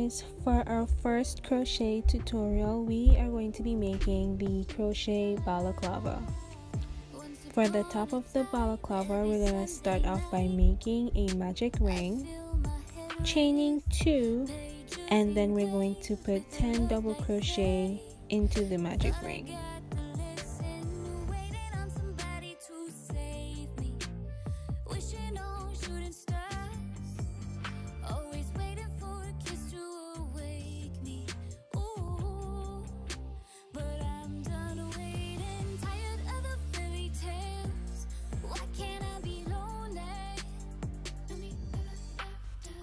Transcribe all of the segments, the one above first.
guys, for our first crochet tutorial we are going to be making the crochet balaclava. For the top of the balaclava, we're going to start off by making a magic ring, chaining 2, and then we're going to put 10 double crochet into the magic ring.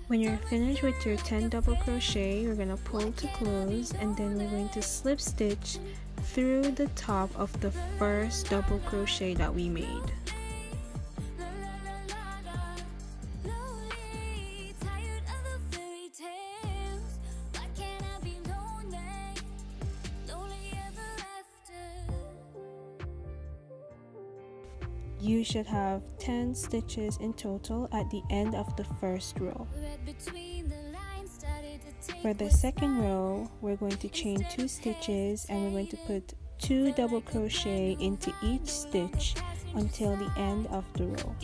When you're finished with your 10 double crochet, you're going to pull to close, and then we're going to slip stitch through the top of the first double crochet that we made. You should have 10 stitches in total at the end of the first row. For the second row, we're going to chain 2 stitches and we're going to put 2 double crochet into each stitch until the end of the row.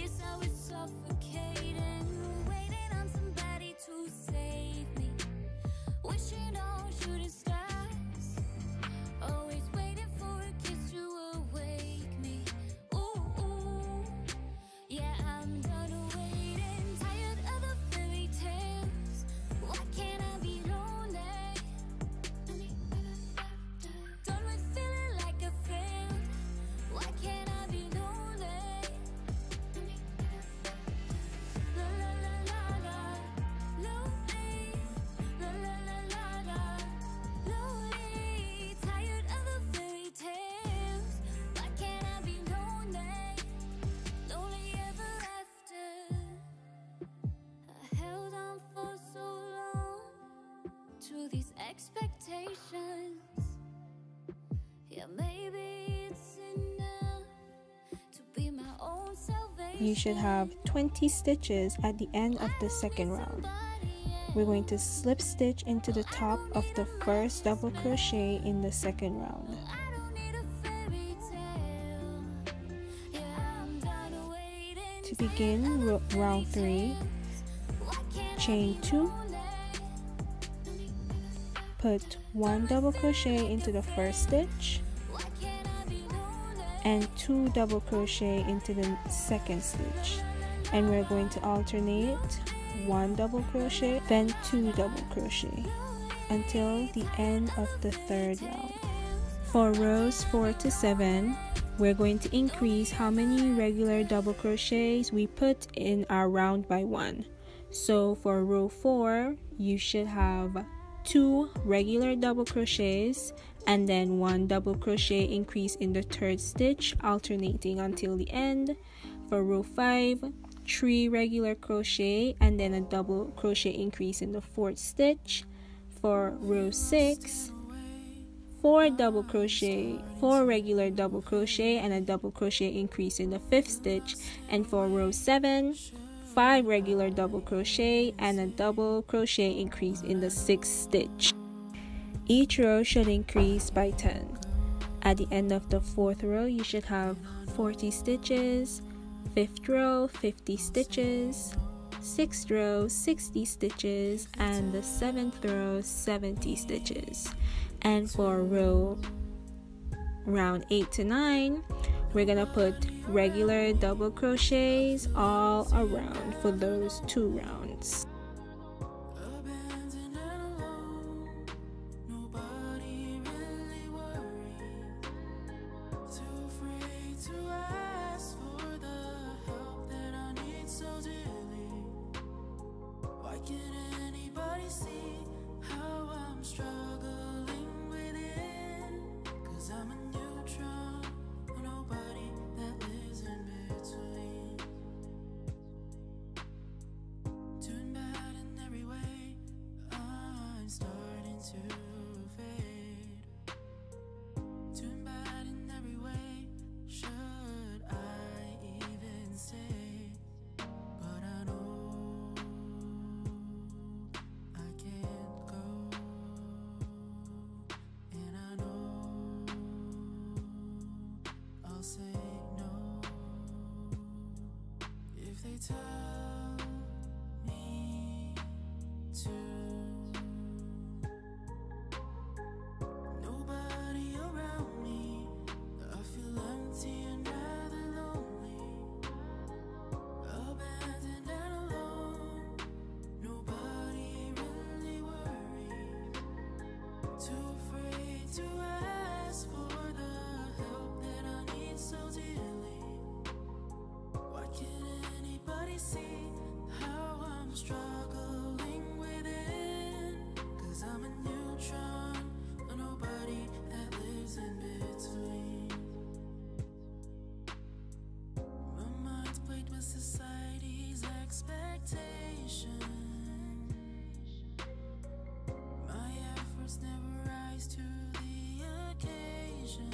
These expectations, yeah, maybe it's enough to be my own salvation. You should have 20 stitches at the end of the second round. We're going to slip stitch into the top of the first double crochet in the second round. To begin round 3, chain 2, put 1 double crochet into the first stitch and 2 double crochet into the second stitch, and we're going to alternate 1 double crochet then 2 double crochet until the end of the third round. For rows 4 to 7, we're going to increase how many regular double crochets we put in our round by 1. So for row 4, you should have 2 regular double crochets and then 1 double crochet increase in the third stitch, alternating until the end. For row 5, 3 regular crochet and then a double crochet increase in the fourth stitch. For row 6, 4 double crochet, 4 regular double crochet and a double crochet increase in the fifth stitch. And for row 7, 5 regular double crochet and a double crochet increase in the sixth stitch. Each row should increase by 10. At the end of the fourth row, you should have 40 stitches, fifth row 50 stitches, sixth row 60 stitches, and the seventh row 70 stitches. And for round 8 to 9, we're gonna put regular double crochets all around for those 2 rounds. But I know I can't go tell me to. Nobody around me, I feel empty and rather lonely. Abandoned and alone, nobody really worried. Too afraid to ask for the help that I need so dearly. Why can't anybody see how I'm struggling within? 'Cause I'm a neutron, a nobody that lives in between. My mind's plagued with society's expectation. My efforts never rise to the occasion.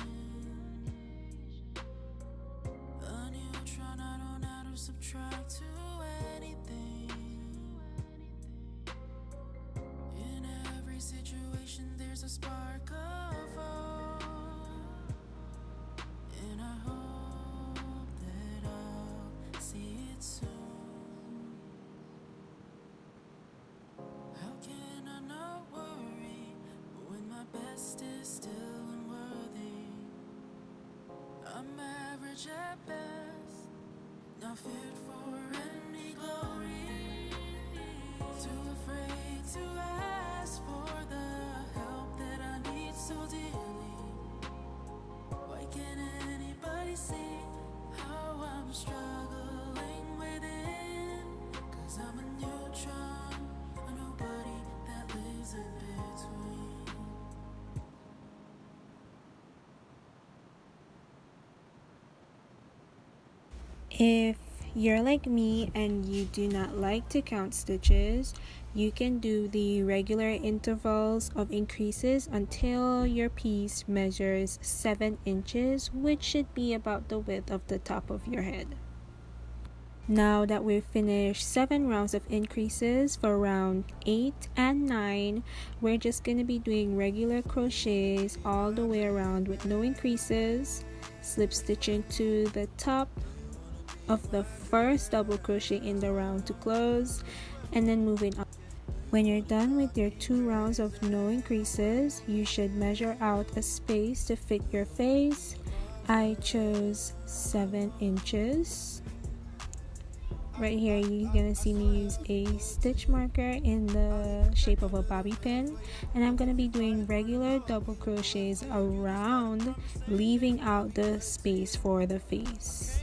A neutron, I don't know how to subtract to anything. In every situation there's a spark of hope, and I hope that I'll see it soon. How can I not worry when my best is still unworthy? I'm average at best, not fit for any glory. Too afraid to ask for the help that I need so dearly. Why can't anybody see how I'm struggling within? 'Cause I'm a neutron, a nobody that lives in between. If you're like me and you do not like to count stitches, you can do the regular intervals of increases until your piece measures 7 inches, which should be about the width of the top of your head. Now that we've finished 7 rounds of increases, for round 8 and 9, we're just going to be doing regular crochets all the way around with no increases, slip stitching to the top of the first double crochet in the round to close, and then moving up. When you're done with your 2 rounds of no increases, you should measure out a space to fit your face. I chose 7 inches. Right here you're gonna see me use a stitch marker in the shape of a bobby pin, and I'm gonna be doing regular double crochets around, leaving out the space for the face.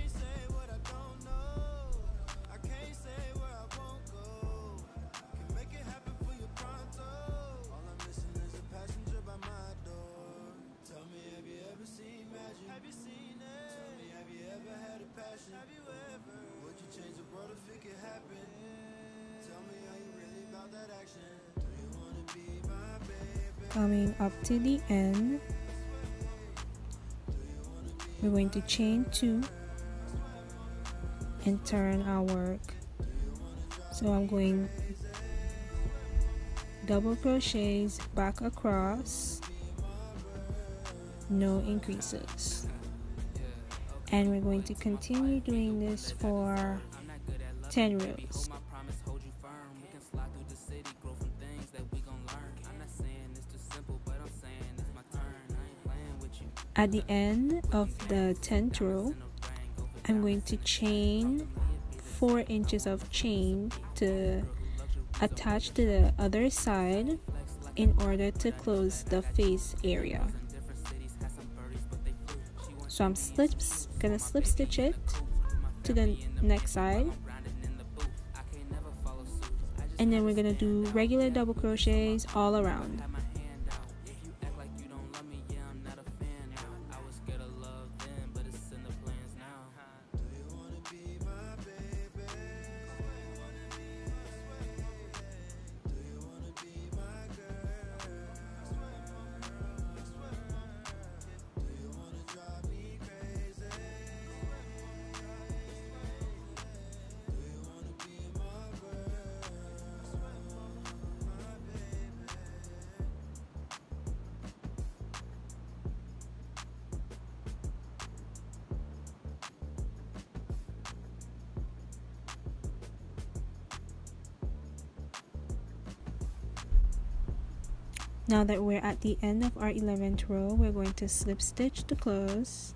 Coming up to the end, we're going to chain 2 and turn our work. So I'm going double crochets back across, no increases, and we're going to continue doing this for 10 rows. At the end of the 10th row, I'm going to chain 4 inches of chain to attach to the other side in order to close the face area. So I'm gonna slip stitch it to the next side, and then we're gonna do regular double crochets all around. Now that we're at the end of our 11th row, we're going to slip stitch to close,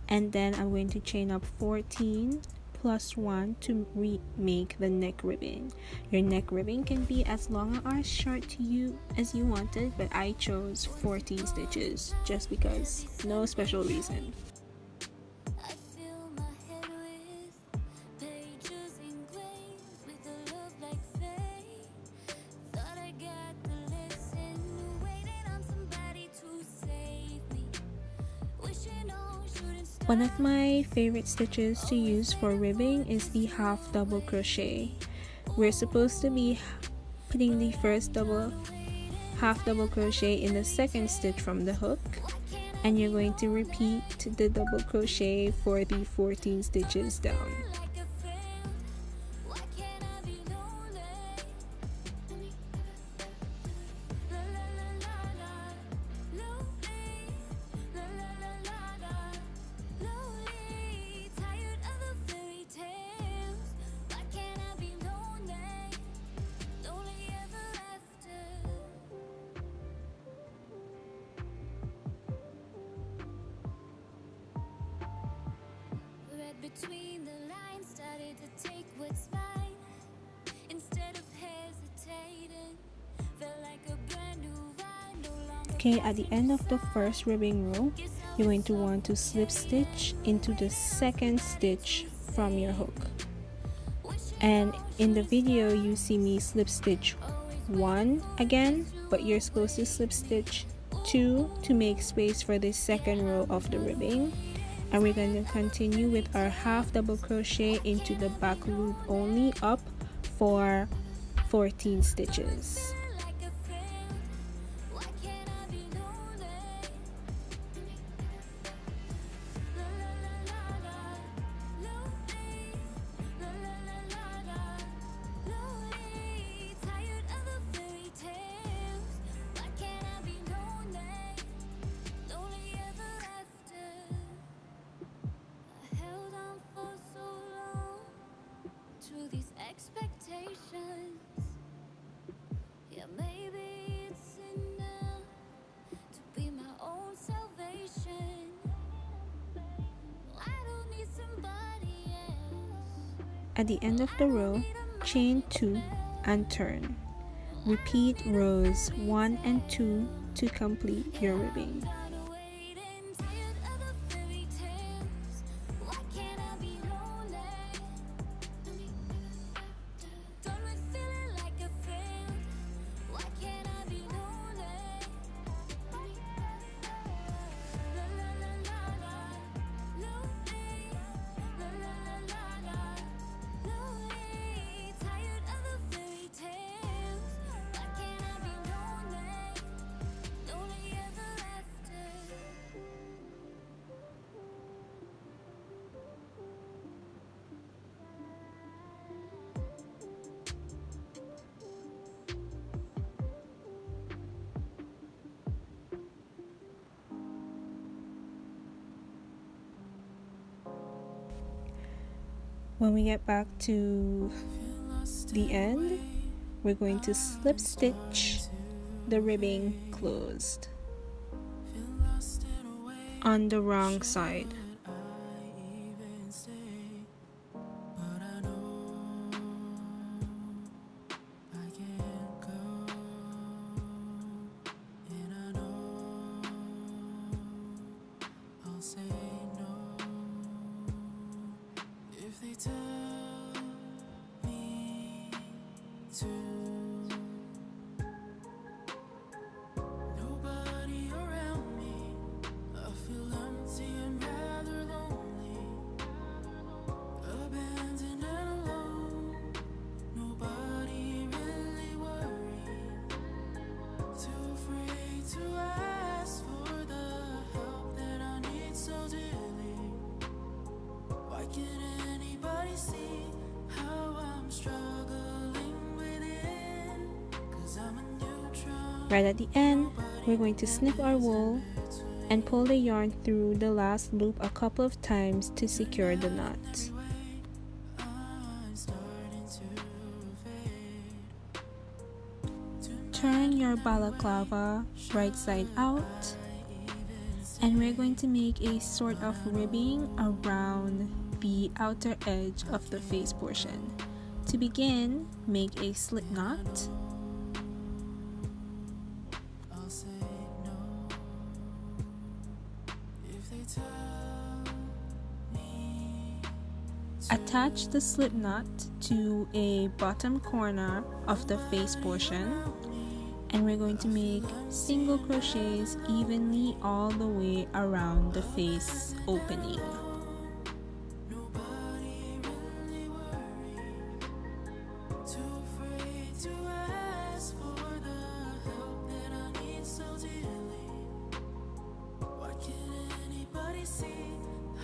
and then I'm going to chain up 14 plus 1 to remake the neck ribbon. Your neck ribbon can be as long or as short to you as you wanted, but I chose 14 stitches just because, no special reason. I fill my head with pages engraved with a love like fate. Thought I got the lesson, waiting on somebody to save me. Wishing on shooting stars. One of my favorite stitches to use for ribbing is the half double crochet. We're supposed to be putting the first half double crochet in the second stitch from the hook, and you're going to repeat the double crochet for the 14 stitches down. Like a friend, why can't I be lonely? La la la la la, lonely. La la la la la, lonely. Tired of the fairy tales. Why can't I be lonely? Lonely ever after. Read between the lines, started to take what's mine. Instead of hesitating, felt like a brand new ride. No longer Okay, at the end of the first ribbing row, you're going to want to slip stitch into the second stitch from your hook. And in the video, you see me slip stitch 1 again, but you're supposed to slip stitch 2 to make space for the second row of the ribbing. And we're going to continue with our half double crochet into the back loop only up for 14 stitches. like a friend. Why can't I be lonely? La la la la la, lonely. La la la la la, lonely. Tired of the fairy tales. Why can't I be lonely? Lonely ever after. I held on for so long to these expectations. Yeah, maybe it's enough to be my own salvation. I don't need somebody else. At the end of the row, chain 2 and turn. Repeat rows 1 and 2 to complete your ribbing. Tired of waiting, tired of the fairy tales. Why can't I be lonely? Done with feeling like a friend. Why can't I be lonely? La la la la la, lonely. La la la la la, lonely. Tired of the fairy tales. Why can't I be lonely? Lonely ever after. When we get back to the end, we're going to slip stitch the ribbing closed on the wrong side. But I know I can't go, and I know I'll say no if they tell me to. Nobody around me, I feel empty and rather lonely, abandoned and alone. Nobody really worried, too afraid to ask for the help that I need so dearly. Why can't anybody see how I'm struggling within? 'Cause I'm a neutral. Right at the end, we're going to snip our wool and pull the yarn through the last loop a couple of times to secure the knot. I'm starting to fade. Turn your balaclava right side out, and we're going to make a sort of ribbing around the outer edge of the face portion. To begin, make a slip knot. I'll say no if they tell me. Attach the slip knot to a bottom corner of the face portion, and we're going to make single crochets evenly all the way around the face opening. Nobody really worried, too afraid to ask for the help that I need so dearly. Why can't anybody see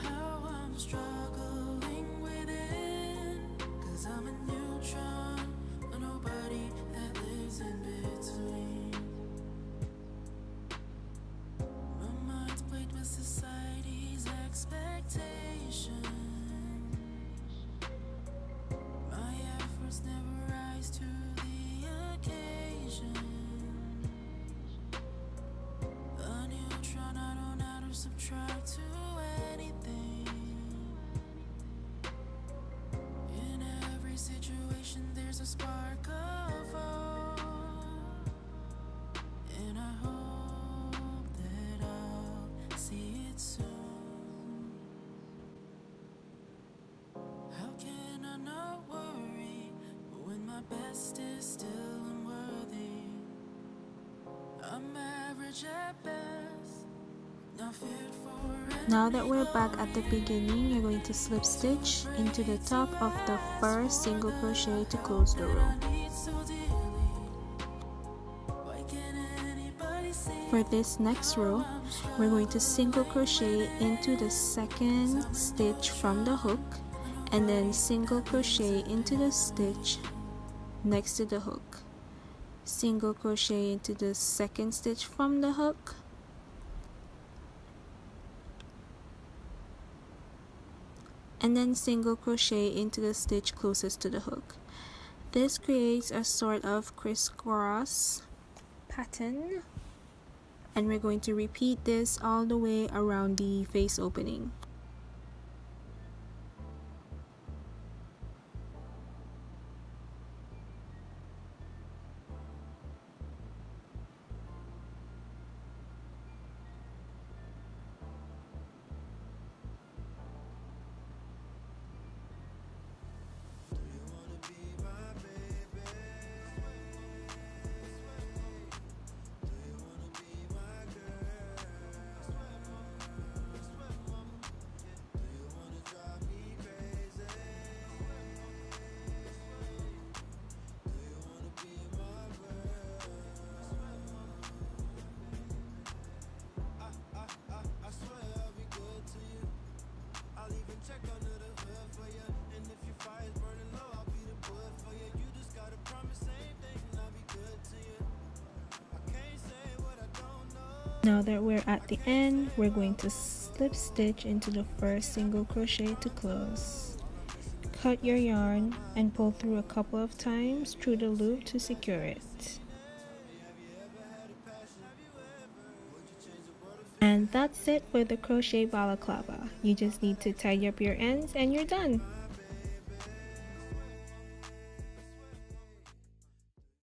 how I'm struggling within? 'Cause I'm a neutron, a nobody that lives in between. My mind's played with society's expectations. My efforts never rise to the occasion. A neutron, I don't add or subtract to anything. In every situation there's a spark of hope, and I hope that I'll see it soon. How can I not worry when my best is still unworthy? I'm average at best, not fit for Now that we're back at the beginning, you're going to slip stitch into the top of the first single crochet to close the row. For this next row, we're going to single crochet into the second stitch from the hook, and then single crochet into the stitch next to the hook, single crochet into the second stitch from the hook, and then single crochet into the stitch closest to the hook. This creates a sort of crisscross pattern, and we're going to repeat this all the way around the face opening. Now that we're at the end, we're going to slip stitch into the first single crochet to close. Cut your yarn and pull through a couple of times through the loop to secure it. And that's it for the crochet balaclava. You just need to tidy up your ends and you're done.